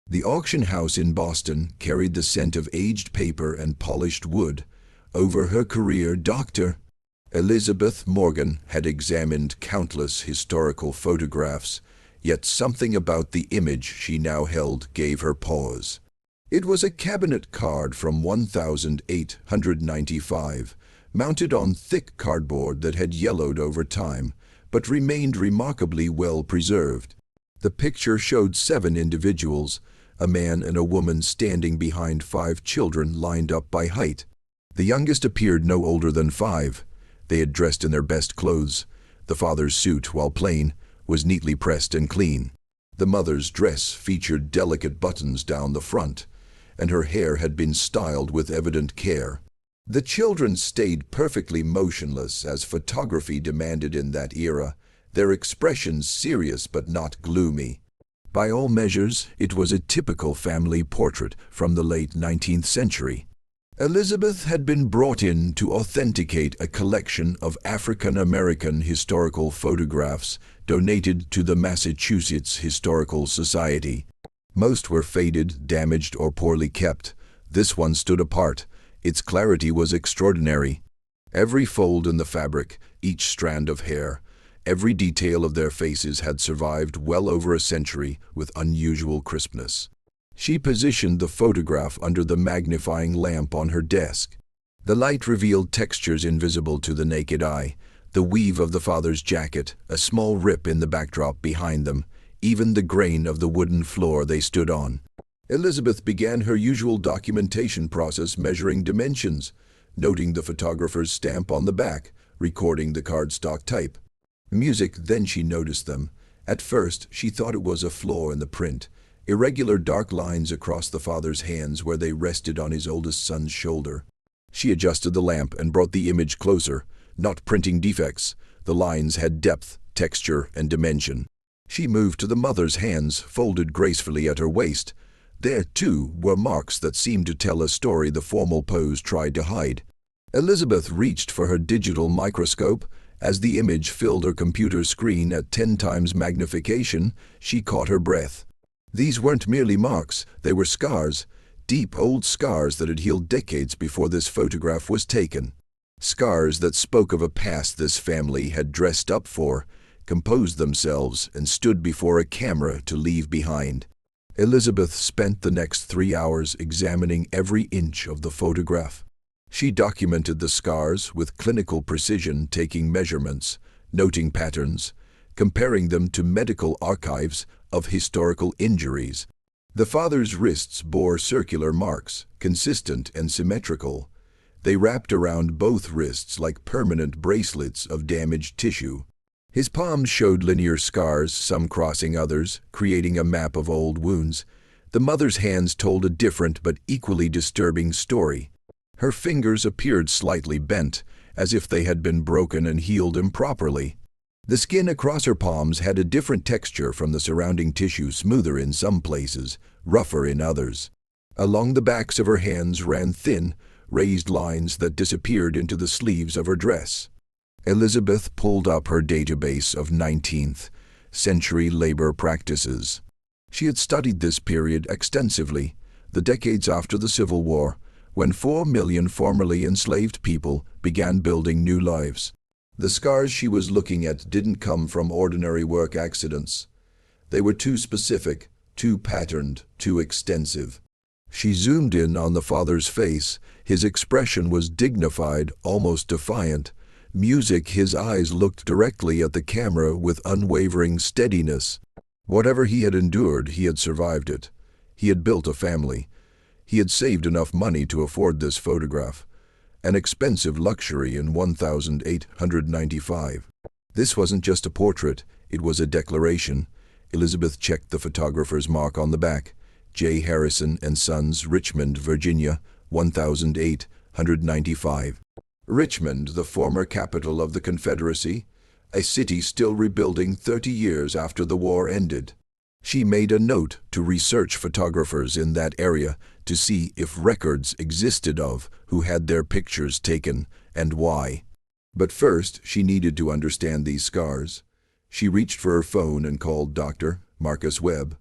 The auction house in Boston carried the scent of aged paper and polished wood. Over her career, Dr. Elizabeth Morgan had examined countless historical photographs, yet something about the image she now held gave her pause. It was a cabinet card from 1895, mounted on thick cardboard that had yellowed over time, but remained remarkably well preserved. The picture showed 7 individuals, a man and a woman standing behind 5 children lined up by height. The youngest appeared no older than 5. They had dressed in their best clothes. The father's suit, while plain, was neatly pressed and clean. The mother's dress featured delicate buttons down the front, and her hair had been styled with evident care. The children stayed perfectly motionless as photography demanded in that era, their expressions serious but not gloomy. By all measures, it was a typical family portrait from the late 19th century. Elizabeth had been brought in to authenticate a collection of African-American historical photographs donated to the Massachusetts Historical Society. Most were faded, damaged, or poorly kept. This one stood apart. Its clarity was extraordinary. Every fold in the fabric, each strand of hair, every detail of their faces had survived well over a century with unusual crispness. She positioned the photograph under the magnifying lamp on her desk. The light revealed textures invisible to the naked eye, the weave of the father's jacket, a small rip in the backdrop behind them, even the grain of the wooden floor they stood on. Elizabeth began her usual documentation process, measuring dimensions, noting the photographer's stamp on the back, recording the cardstock type. Music, then she noticed them. At first, she thought it was a flaw in the print, irregular dark lines across the father's hands where they rested on his oldest son's shoulder. She adjusted the lamp and brought the image closer. Not printing defects, the lines had depth, texture, and dimension. She moved to the mother's hands, folded gracefully at her waist. There, too, were marks that seemed to tell a story the formal pose tried to hide. Elizabeth reached for her digital microscope. As the image filled her computer screen at 10 times magnification, she caught her breath. These weren't merely marks, they were scars, deep old scars that had healed decades before this photograph was taken. Scars that spoke of a past this family had dressed up for, composed themselves, and stood before a camera to leave behind. Elizabeth spent the next 3 hours examining every inch of the photograph. She documented the scars with clinical precision, taking measurements, noting patterns, comparing them to medical archives of historical injuries. The father's wrists bore circular marks, consistent and symmetrical. They wrapped around both wrists like permanent bracelets of damaged tissue. His palms showed linear scars, some crossing others, creating a map of old wounds. The mother's hands told a different but equally disturbing story. Her fingers appeared slightly bent, as if they had been broken and healed improperly. The skin across her palms had a different texture from the surrounding tissue, smoother in some places, rougher in others. Along the backs of her hands ran thin, raised lines that disappeared into the sleeves of her dress. Elizabeth pulled up her database of 19th century labor practices. She had studied this period extensively, the decades after the Civil War, when 4 million formerly enslaved people began building new lives. The scars she was looking at didn't come from ordinary work accidents. They were too specific, too patterned, too extensive. She zoomed in on the father's face. His expression was dignified, almost defiant. His eyes looked directly at the camera with unwavering steadiness. Whatever he had endured, he had survived it. He had built a family. He had saved enough money to afford this photograph, an expensive luxury in 1895. This wasn't just a portrait, it was a declaration. Elizabeth checked the photographer's mark on the back. J. Harrison and Sons, Richmond, Virginia, 1895. Richmond, the former capital of the Confederacy, a city still rebuilding 30 years after the war ended. She made a note to research photographers in that area to see if records existed of who had their pictures taken and why. But first, she needed to understand these scars. She reached for her phone and called Dr. Marcus Webb.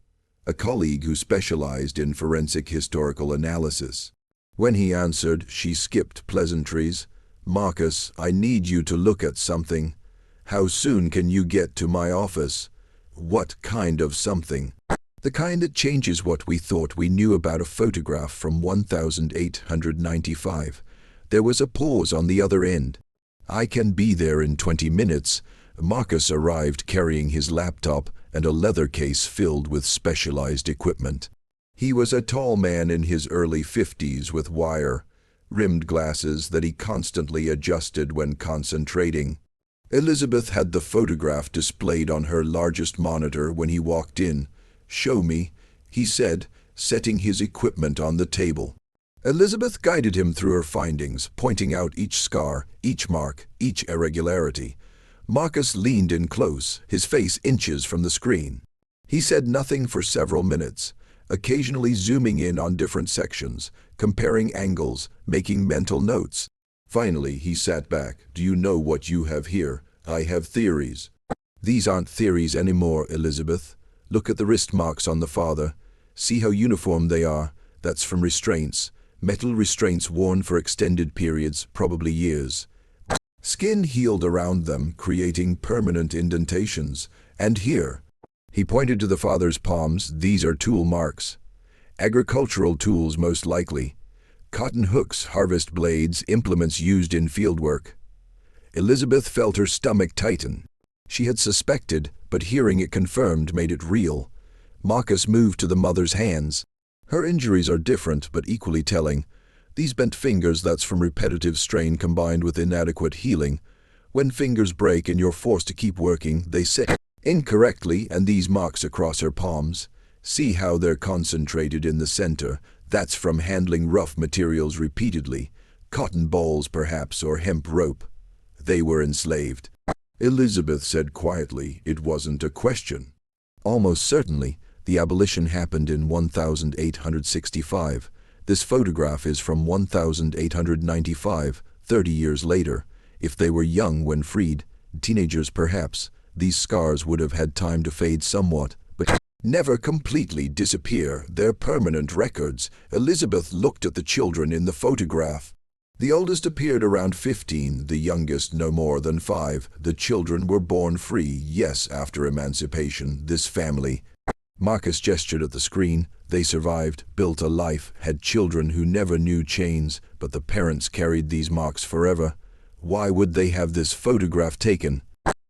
a colleague who specialized in forensic historical analysis. When he answered, she skipped pleasantries. "Marcus, I need you to look at something. How soon can you get to my office?" "What kind of something?" "The kind that changes what we thought we knew about a photograph from 1895. There was a pause on the other end. "I can be there in 20 minutes. Marcus arrived carrying his laptop and a leather case filled with specialized equipment. He was a tall man in his early 50s with wire-rimmed glasses that he constantly adjusted when concentrating. Elizabeth had the photograph displayed on her largest monitor when he walked in. "Show me," he said, setting his equipment on the table. Elizabeth guided him through her findings, pointing out each scar, each mark, each irregularity. Marcus leaned in close, his face inches from the screen. He said nothing for several minutes, occasionally zooming in on different sections, comparing angles, making mental notes. Finally, he sat back. "Do you know what you have here? I have theories." "These aren't theories anymore, Elizabeth. Look at the wrist marks on the father. See how uniform they are? That's from restraints. Metal restraints worn for extended periods, probably years. Skin healed around them, creating permanent indentations. And here," he pointed to the father's palms, "these are tool marks. Agricultural tools, most likely. Cotton hooks, harvest blades, implements used in fieldwork." Elizabeth felt her stomach tighten. She had suspected, but hearing it confirmed made it real. Marcus moved to the mother's hands. "Her injuries are different, but equally telling. These bent fingers, that's from repetitive strain combined with inadequate healing. When fingers break and you're forced to keep working, they say incorrectly, and these marks across her palms. See how they're concentrated in the center. That's from handling rough materials repeatedly. Cotton balls, perhaps, or hemp rope. They were enslaved." Elizabeth said quietly, "It wasn't a question." "Almost certainly. The abolition happened in 1865. This photograph is from 1895, 30 years later. If they were young when freed, teenagers perhaps, these scars would have had time to fade somewhat, but never completely disappear. They're permanent records." Elizabeth looked at the children in the photograph. The oldest appeared around 15, the youngest no more than 5. The children were born free, yes, after emancipation. This family, Marcus gestured at the screen, they survived, built a life, had children who never knew chains, but the parents carried these marks forever. Why would they have this photograph taken?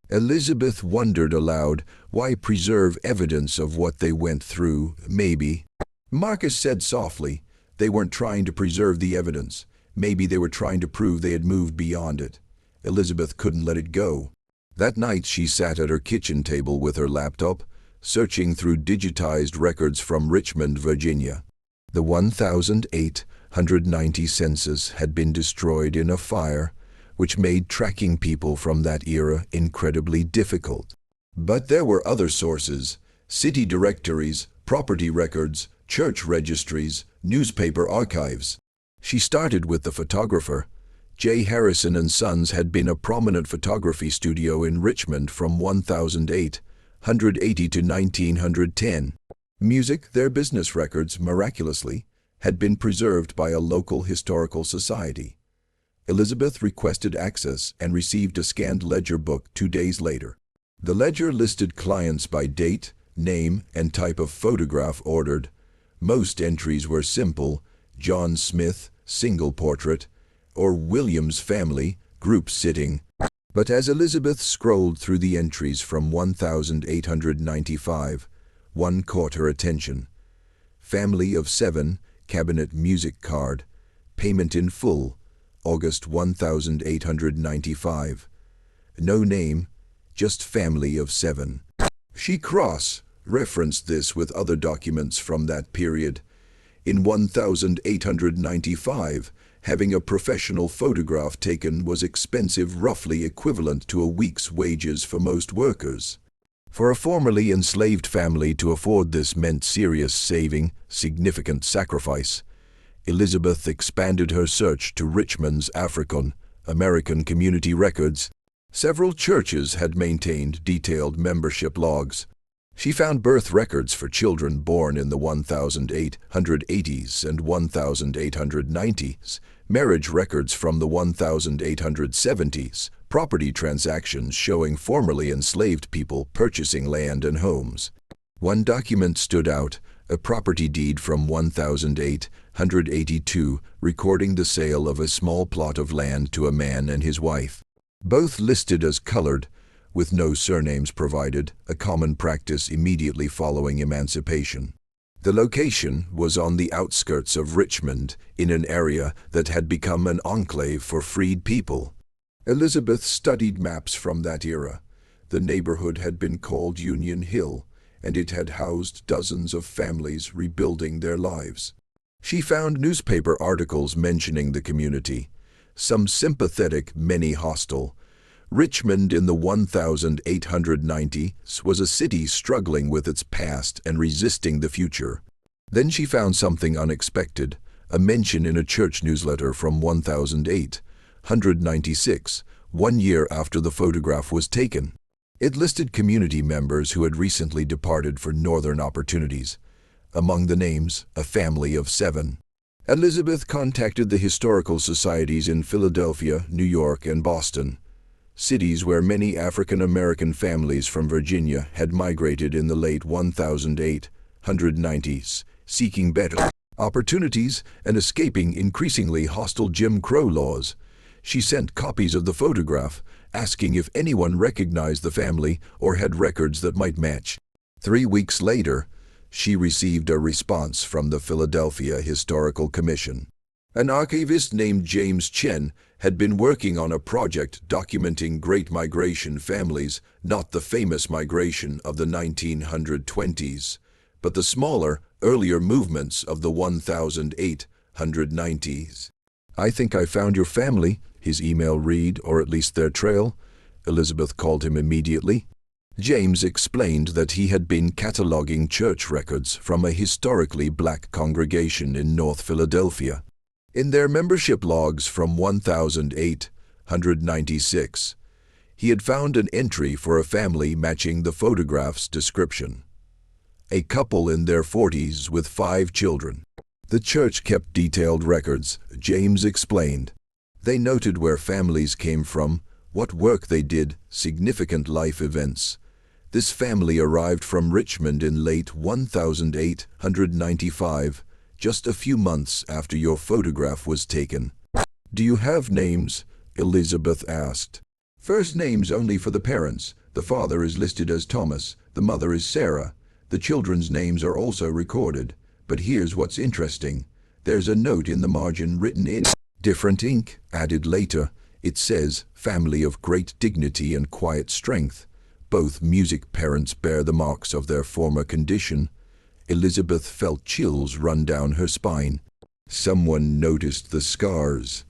Elizabeth wondered aloud, why preserve evidence of what they went through? Maybe, Marcus said softly, they weren't trying to preserve the evidence. Maybe they were trying to prove they had moved beyond it. Elizabeth couldn't let it go. That night she sat at her kitchen table with her laptop, searching through digitized records from Richmond, Virginia. The 1890 census had been destroyed in a fire, which made tracking people from that era incredibly difficult. But there were other sources: city directories, property records, church registries, newspaper archives. She started with the photographer. J. Harrison and Sons had been a prominent photography studio in Richmond from 1880 to 1910. Music, their business records, miraculously, had been preserved by a local historical society. Elizabeth requested access and received a scanned ledger book 2 days later. The ledger listed clients by date, name, and type of photograph ordered. Most entries were simple: John Smith, single portrait, or Williams family, group sitting. But as Elizabeth scrolled through the entries from 1895, one caught her attention. Family of 7, cabinet music card, payment in full, August 1895. No name, just family of 7. She cross-referenced this with other documents from that period. In 1895, having a professional photograph taken was expensive, roughly equivalent to a week's wages for most workers. For a formerly enslaved family to afford this meant serious saving, significant sacrifice. Elizabeth expanded her search to Richmond's African-American community records. Several churches had maintained detailed membership logs. She found birth records for children born in the 1880s and 1890s, marriage records from the 1870s, property transactions showing formerly enslaved people purchasing land and homes. One document stood out, a property deed from 1882 recording the sale of a small plot of land to a man and his wife. Both listed as colored, with no surnames provided, a common practice immediately following emancipation. The location was on the outskirts of Richmond, in an area that had become an enclave for freed people. Elizabeth studied maps from that era. The neighborhood had been called Union Hill, and it had housed dozens of families rebuilding their lives. She found newspaper articles mentioning the community, some sympathetic, many hostile. Richmond in the 1890s was a city struggling with its past and resisting the future. Then she found something unexpected, a mention in a church newsletter from 1896, 1 year after the photograph was taken. It listed community members who had recently departed for northern opportunities. Among the names, a family of 7. Elizabeth contacted the historical societies in Philadelphia, New York, and Boston, cities where many African-American families from Virginia had migrated in the late 1890s, seeking better opportunities and escaping increasingly hostile Jim Crow laws. She sent copies of the photograph, asking if anyone recognized the family or had records that might match. 3 weeks later, she received a response from the Philadelphia Historical Commission. An archivist named James Chen had been working on a project documenting Great Migration families, not the famous migration of the 1920s, but the smaller, earlier movements of the 1890s. "I think I found your family," his email read, "or at least their trail." Elizabeth called him immediately. James explained that he had been cataloging church records from a historically black congregation in North Philadelphia. In their membership logs from 1896, he had found an entry for a family matching the photograph's description. A couple in their 40s with 5 children. The church kept detailed records, James explained. They noted where families came from, what work they did, significant life events. This family arrived from Richmond in late 1895, just a few months after your photograph was taken. "Do you have names?" Elizabeth asked. "First names only for the parents. The father is listed as Thomas, the mother is Sarah. The children's names are also recorded. But here's what's interesting. There's a note in the margin written in different ink, added later. It says, 'Family of great dignity and quiet strength. Both music parents bear the marks of their former condition.'" Elizabeth felt chills run down her spine. Someone noticed the scars.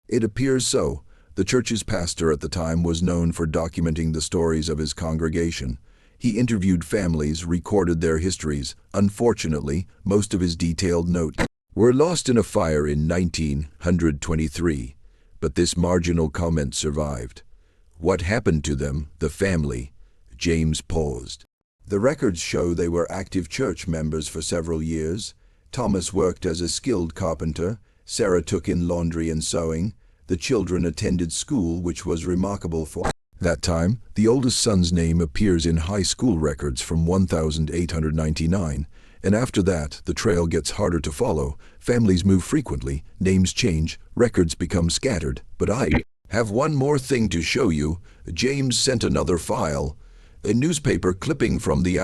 It appears so. The church's pastor at the time was known for documenting the stories of his congregation. He interviewed families, recorded their histories. Unfortunately, most of his detailed notes were lost in a fire in 1923. But this marginal comment survived. What happened to them, the family? James paused. The records show they were active church members for several years. Thomas worked as a skilled carpenter. Sarah took in laundry and sewing. The children attended school, which was remarkable for that time. The oldest son's name appears in high school records from 1899, and after that, the trail gets harder to follow. Families move frequently, names change, records become scattered. But I have one more thing to show you. James sent another file. A newspaper clipping from the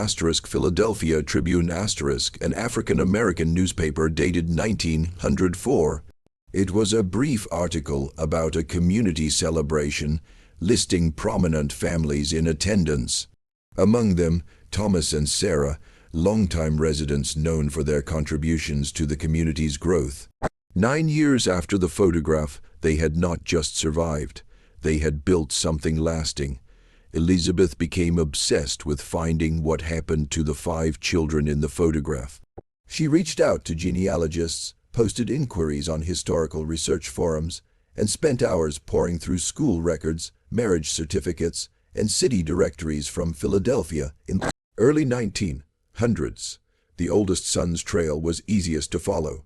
Philadelphia Tribune, an African-American newspaper dated 1904. It was a brief article about a community celebration, listing prominent families in attendance. Among them, Thomas and Sarah, longtime residents known for their contributions to the community's growth. 9 years after the photograph, they had not just survived, they had built something lasting. Elizabeth became obsessed with finding what happened to the 5 children in the photograph. She reached out to genealogists, posted inquiries on historical research forums, and spent hours poring through school records, marriage certificates, and city directories from Philadelphia. Early 1900s, the oldest son's trail was easiest to follow.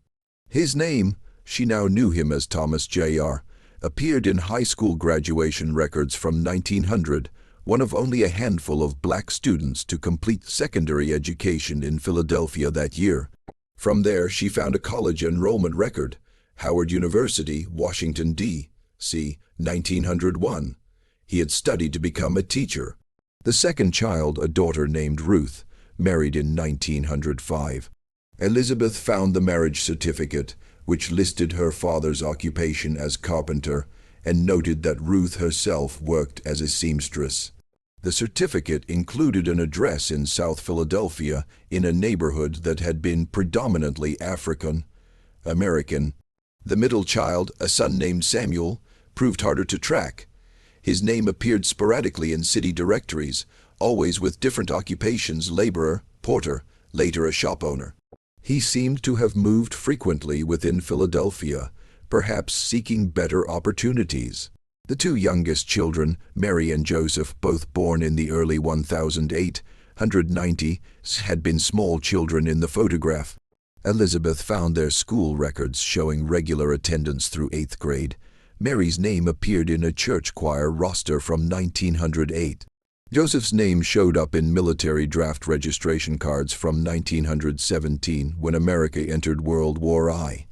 His name, she now knew him as Thomas Jr., appeared in high school graduation records from 1900, one of only a handful of black students to complete secondary education in Philadelphia that year. From there, she found a college enrollment record, Howard University, Washington, D.C., 1901. He had studied to become a teacher. The second child, a daughter named Ruth, married in 1905. Elizabeth found the marriage certificate, which listed her father's occupation as carpenter, and noted that Ruth herself worked as a seamstress. The certificate included an address in South Philadelphia in a neighborhood that had been predominantly African American. The middle child, a son named Samuel, proved harder to track. His name appeared sporadically in city directories, always with different occupations: laborer, porter, later a shop owner. He seemed to have moved frequently within Philadelphia, perhaps seeking better opportunities. The two youngest children, Mary and Joseph, both born in the early 1890s, had been small children in the photograph. Elizabeth found their school records showing regular attendance through 8th grade. Mary's name appeared in a church choir roster from 1908. Joseph's name showed up in military draft registration cards from 1917 when America entered World War I.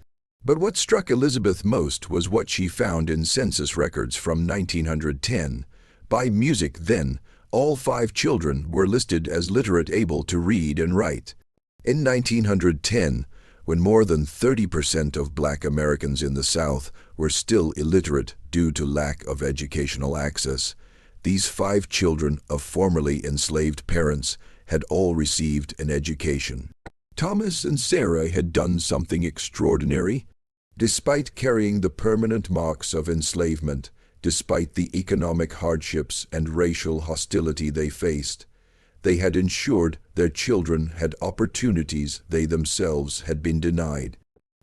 But what struck Elizabeth most was what she found in census records from 1910. By music then, all 5 children were listed as literate, able to read and write. In 1910, when more than 30% of black Americans in the South were still illiterate due to lack of educational access, these 5 children of formerly enslaved parents had all received an education. Thomas and Sarah had done something extraordinary. Despite carrying the permanent marks of enslavement, despite the economic hardships and racial hostility they faced, they had ensured their children had opportunities they themselves had been denied.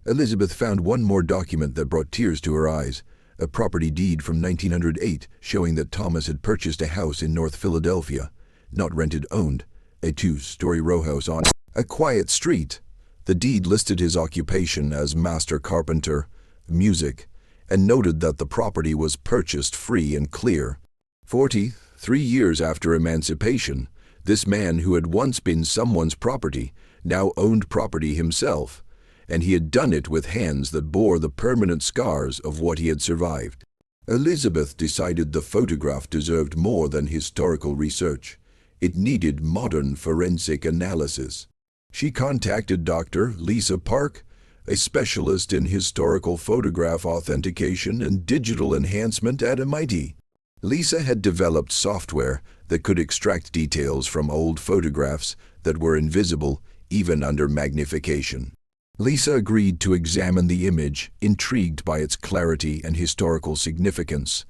Elizabeth found one more document that brought tears to her eyes, a property deed from 1908 showing that Thomas had purchased a house in North Philadelphia, not rented, owned, a 2-story row house on a quiet street. The deed listed his occupation as master carpenter, music, and noted that the property was purchased free and clear. 43 years after emancipation, this man who had once been someone's property now owned property himself, and he had done it with hands that bore the permanent scars of what he had survived. Elizabeth decided the photograph deserved more than historical research. It needed modern forensic analysis. She contacted Dr. Lisa Park, a specialist in historical photograph authentication and digital enhancement at MIT. Lisa had developed software that could extract details from old photographs that were invisible even under magnification. Lisa agreed to examine the image, intrigued by its clarity and historical significance.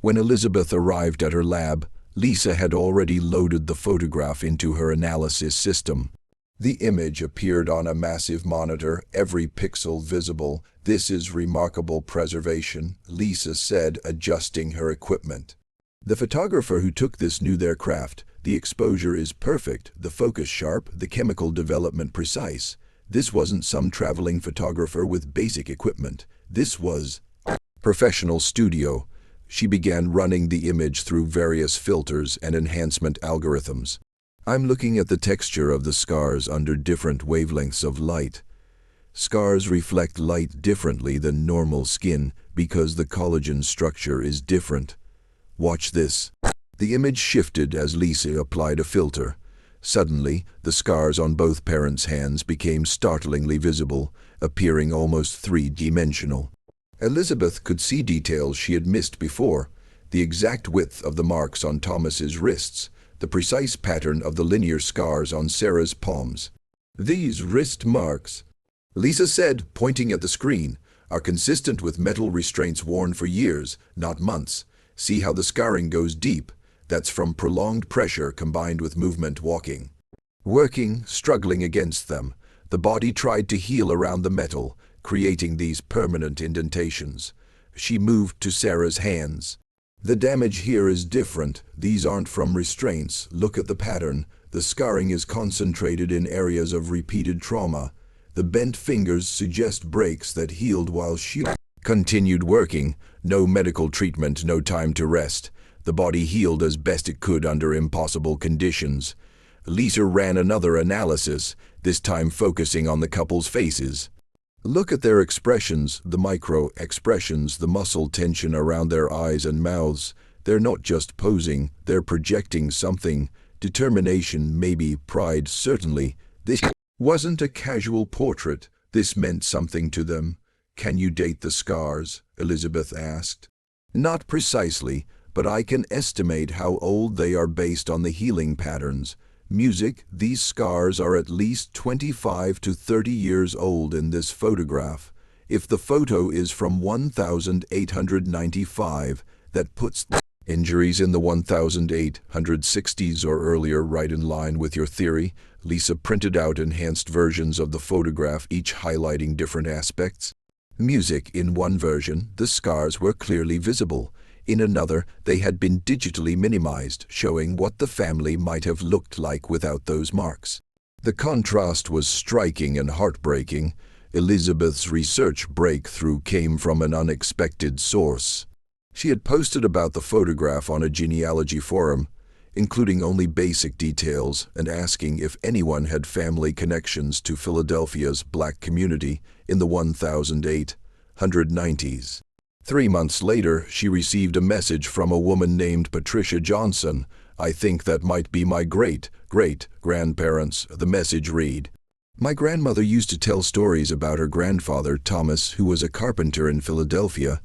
When Elizabeth arrived at her lab, Lisa had already loaded the photograph into her analysis system. The image appeared on a massive monitor, every pixel visible. "This is remarkable preservation," Lisa said, adjusting her equipment. The photographer who took this knew their craft. "The exposure is perfect, the focus sharp, the chemical development precise." This wasn't some traveling photographer with basic equipment. This was professional studio. She began running the image through various filters and enhancement algorithms. "I'm looking at the texture of the scars under different wavelengths of light. Scars reflect light differently than normal skin because the collagen structure is different. Watch this." The image shifted as Lisa applied a filter. Suddenly, the scars on both parents' hands became startlingly visible, appearing almost 3-dimensional. Elizabeth could see details she had missed before: the exact width of the marks on Thomas's wrists, the precise pattern of the linear scars on Sarah's palms. "These wrist marks," Lisa said, pointing at the screen, "are consistent with metal restraints worn for years, not months. See how the scarring goes deep? That's from prolonged pressure combined with movement, walking, working, struggling against them. The body tried to heal around the metal, creating these permanent indentations." She moved to Sarah's hands. "The damage here is different. These aren't from restraints. Look at the pattern. The scarring is concentrated in areas of repeated trauma. The bent fingers suggest breaks that healed while she continued working. No medical treatment, no time to rest. The body healed as best it could under impossible conditions. Lisa ran another analysis, this time focusing on the couple's faces. Look at their expressions, the micro-expressions, the muscle tension around their eyes and mouths. They're not just posing, they're projecting something. Determination, maybe, pride, certainly. This wasn't a casual portrait. This meant something to them. "Can you date the scars?" Elizabeth asked. "Not precisely, but I can estimate how old they are based on the healing patterns. Music, these scars are at least 25 to 30 years old in this photograph. If the photo is from 1895, that puts injuries in the 1860s or earlier, right in line with your theory." Lisa printed out enhanced versions of the photograph, each highlighting different aspects. Music, in one version, the scars were clearly visible. In another, they had been digitally minimized, showing what the family might have looked like without those marks. The contrast was striking and heartbreaking. Elizabeth's research breakthrough came from an unexpected source. She had posted about the photograph on a genealogy forum, including only basic details and asking if anyone had family connections to Philadelphia's black community in the 1890s. 3 months later, she received a message from a woman named Patricia Johnson. "I think that might be my great-great-grandparents," the message read. "My grandmother used to tell stories about her grandfather, Thomas, who was a carpenter in Philadelphia.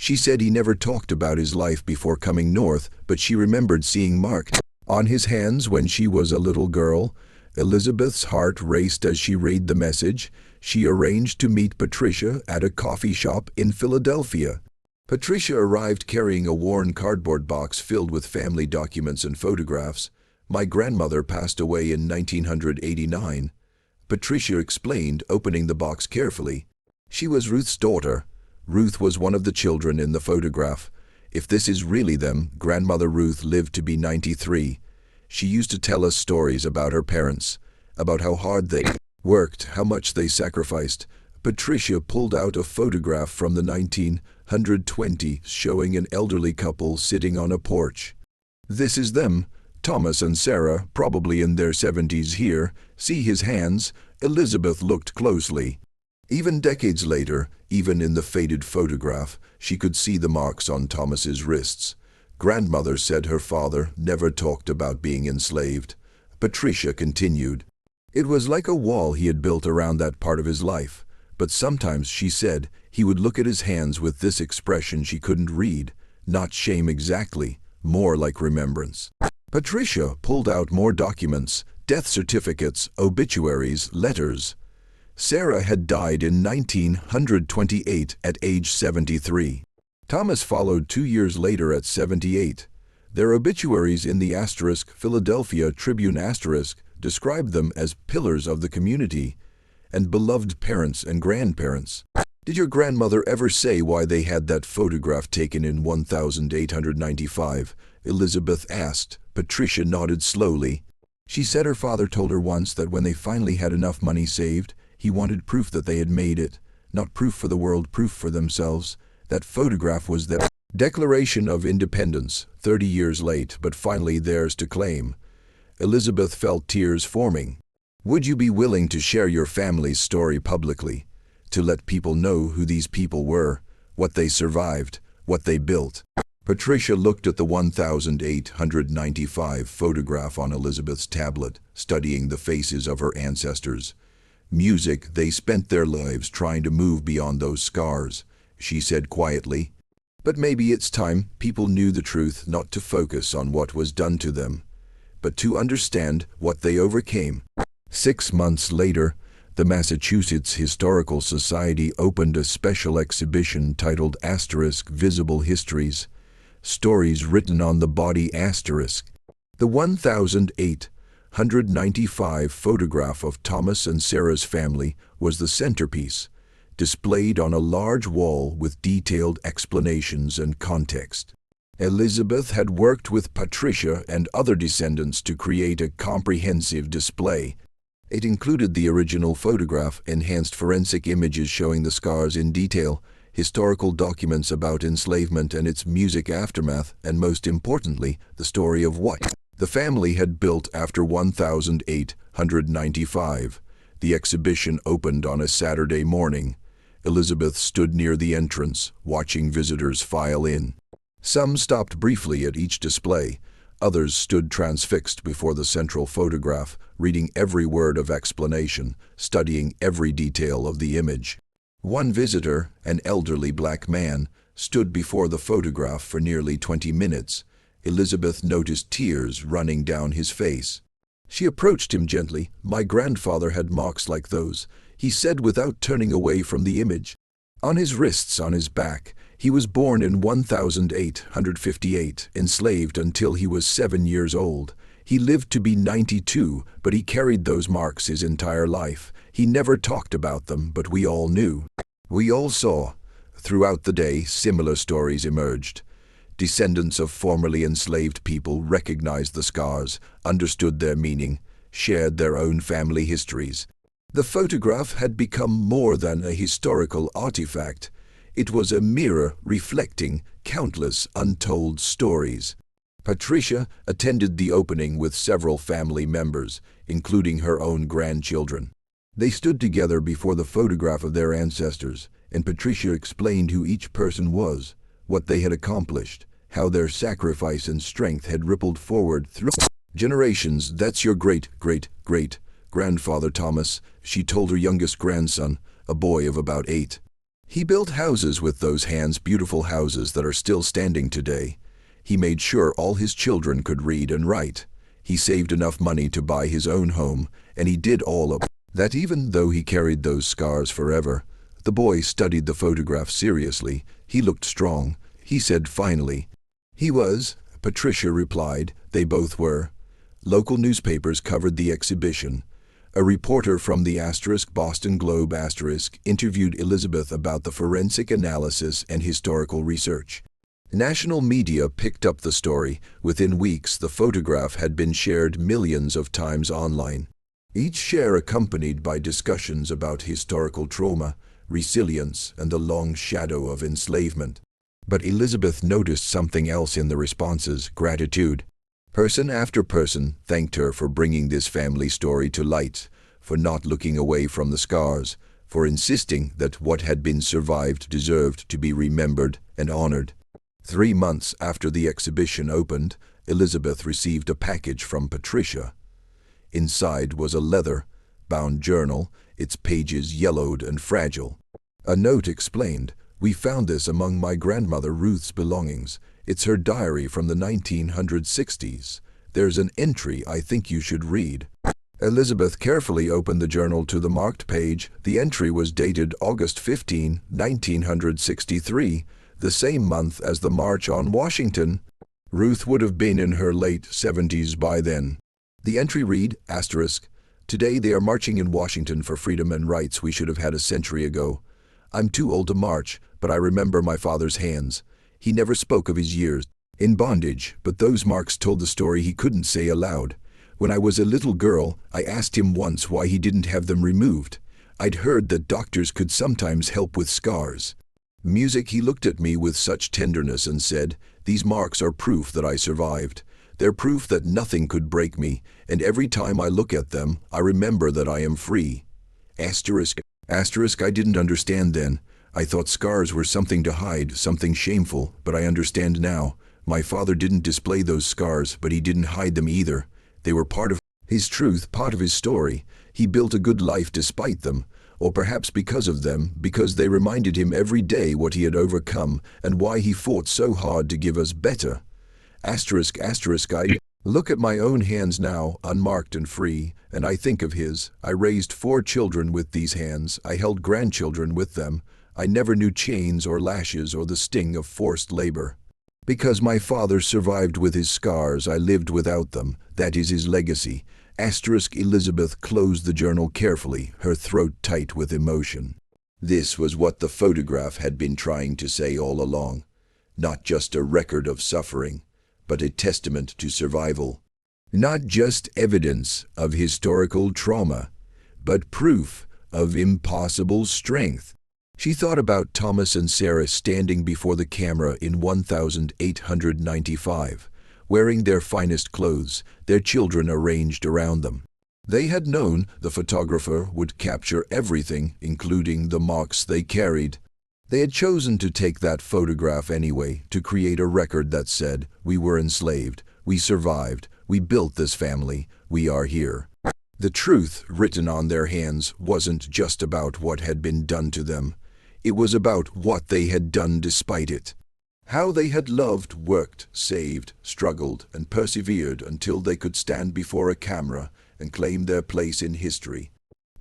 She said he never talked about his life before coming north, but she remembered seeing marks on his hands when she was a little girl." Elizabeth's heart raced as she read the message. She arranged to meet Patricia at a coffee shop in Philadelphia. Patricia arrived carrying a worn cardboard box filled with family documents and photographs. "My grandmother passed away in 1989. Patricia explained, opening the box carefully. "She was Ruth's daughter. Ruth was one of the children in the photograph. If this is really them, Grandmother Ruth lived to be 93. She used to tell us stories about her parents, about how hard they worked, how much they sacrificed." Patricia pulled out a photograph from the 1920s showing an elderly couple sitting on a porch. "This is them, Thomas and Sarah, probably in their 70s here. See his hands?" Elizabeth looked closely. Even decades later, even in the faded photograph, she could see the marks on Thomas's wrists. Grandmother said her father never talked about being enslaved. Patricia continued. "It was like a wall he had built around that part of his life. But sometimes," she said, "he would look at his hands with this expression she couldn't read. Not shame exactly, more like remembrance." Patricia pulled out more documents, death certificates, obituaries, letters. Sarah had died in 1928 at age 73. Thomas followed 2 years later at 78. Their obituaries in the Philadelphia Tribune described them as pillars of the community and beloved parents and grandparents. "Did your grandmother ever say why they had that photograph taken in 1895? Elizabeth asked. Patricia nodded slowly. "She said her father told her once that when they finally had enough money saved, he wanted proof that they had made it. Not proof for the world, proof for themselves. That photograph was their Declaration of Independence, 30 years late, but finally theirs to claim." Elizabeth felt tears forming. "Would you be willing to share your family's story publicly? To let people know who these people were, what they survived, what they built?" Patricia looked at the 1895 photograph on Elizabeth's tablet, studying the faces of her ancestors. "Music, they spent their lives trying to move beyond those scars," she said quietly. "But maybe it's time people knew the truth, not to focus on what was done to them, but to understand what they overcame." 6 months later, the Massachusetts Historical Society opened a special exhibition titled *Visible Histories, Stories Written on the Body*. The 1895 photograph of Thomas and Sarah's family was the centerpiece, displayed on a large wall with detailed explanations and context. Elizabeth had worked with Patricia and other descendants to create a comprehensive display. It included the original photograph, enhanced forensic images showing the scars in detail, historical documents about enslavement and its music aftermath, and most importantly, the story of what the family had built after 1895. The exhibition opened on a Saturday morning. Elizabeth stood near the entrance, watching visitors file in. Some stopped briefly at each display. Others stood transfixed before the central photograph, reading every word of explanation, studying every detail of the image. One visitor, an elderly black man, stood before the photograph for nearly 20 minutes. Elizabeth noticed tears running down his face. She approached him gently. "My grandfather had marks like those," he said without turning away from the image. "On his wrists, on his back. He was born in 1858, enslaved until he was 7 years old. He lived to be 92, but he carried those marks his entire life. He never talked about them, but we all knew. We all saw." Throughout the day, similar stories emerged. Descendants of formerly enslaved people recognized the scars, understood their meaning, shared their own family histories. The photograph had become more than a historical artifact. It was a mirror reflecting countless untold stories. Patricia attended the opening with several family members, including her own grandchildren. They stood together before the photograph of their ancestors, and Patricia explained who each person was, what they had accomplished, how their sacrifice and strength had rippled forward through generations. "That's your great-great-great-grandfather Thomas," she told her youngest grandson, a boy of about 8. "He built houses with those hands, beautiful houses that are still standing today. He made sure all his children could read and write. He saved enough money to buy his own home, and he did all of that even though he carried those scars forever." The boy studied the photograph seriously. "He looked strong," he said finally. "He was," Patricia replied. "They both were." Local newspapers covered the exhibition. A reporter from the Boston Globe interviewed Elizabeth about the forensic analysis and historical research. National media picked up the story. Within weeks, the photograph had been shared millions of times online. Each share accompanied by discussions about historical trauma, resilience, and the long shadow of enslavement. But Elizabeth noticed something else in the responses: gratitude. Person after person thanked her for bringing this family story to light, for not looking away from the scars, for insisting that what had been survived deserved to be remembered and honored. 3 months after the exhibition opened, Elizabeth received a package from Patricia. Inside was a leather-bound journal, its pages yellowed and fragile. A note explained, "We found this among my grandmother Ruth's belongings. It's her diary from the 1960s. There's an entry I think you should read." Elizabeth carefully opened the journal to the marked page. The entry was dated August 15, 1963, the same month as the March on Washington. Ruth would have been in her late 70s by then. The entry read, "Today they are marching in Washington for freedom and rights we should have had a century ago. I'm too old to march, but I remember my father's hands. He never spoke of his years in bondage, but those marks told the story he couldn't say aloud. When I was a little girl, I asked him once why he didn't have them removed. I'd heard that doctors could sometimes help with scars. Music, he looked at me with such tenderness and said, 'These marks are proof that I survived. They're proof that nothing could break me, and every time I look at them, I remember that I am free.'" I didn't understand then. I thought scars were something to hide, something shameful, but I understand now. My father didn't display those scars, but he didn't hide them either. They were part of his truth, part of his story. He built a good life despite them, or perhaps because of them, because they reminded him every day what he had overcome and why he fought so hard to give us better. I look at my own hands now, unmarked and free, and I think of his. I raised 4 children with these hands. I held grandchildren with them. I never knew chains or lashes or the sting of forced labor. Because my father survived with his scars, I lived without them. That is his legacy. Elizabeth closed the journal carefully, her throat tight with emotion. This was what the photograph had been trying to say all along. not just a record of suffering, but a testament to survival. Not just evidence of historical trauma, but proof of impossible strength. She thought about Thomas and Sarah standing before the camera in 1895, wearing their finest clothes, their children arranged around them. They had known the photographer would capture everything, including the marks they carried. They had chosen to take that photograph anyway, to create a record that said, "We were enslaved, we survived, we built this family, we are here." The truth written on their hands wasn't just about what had been done to them. It was about what they had done despite it. How they had loved, worked, saved, struggled, and persevered until they could stand before a camera and claim their place in history.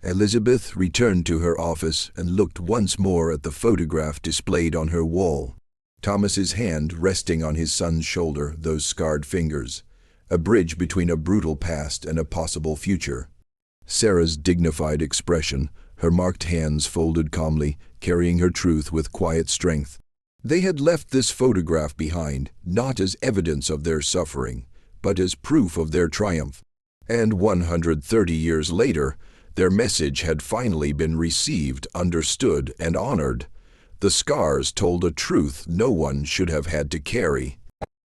Elizabeth returned to her office and looked once more at the photograph displayed on her wall. Thomas's hand resting on his son's shoulder, those scarred fingers, a bridge between a brutal past and a possible future. Sarah's dignified expression, her marked hands folded calmly, carrying her truth with quiet strength. They had left this photograph behind, not as evidence of their suffering, but as proof of their triumph. And 130 years later, their message had finally been received, understood, and honored. The scars told a truth no one should have had to carry.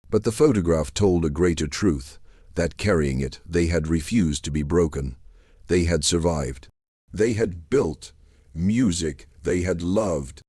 But the photograph told a greater truth, that carrying it, they had refused to be broken. They had survived. They had built music they had loved.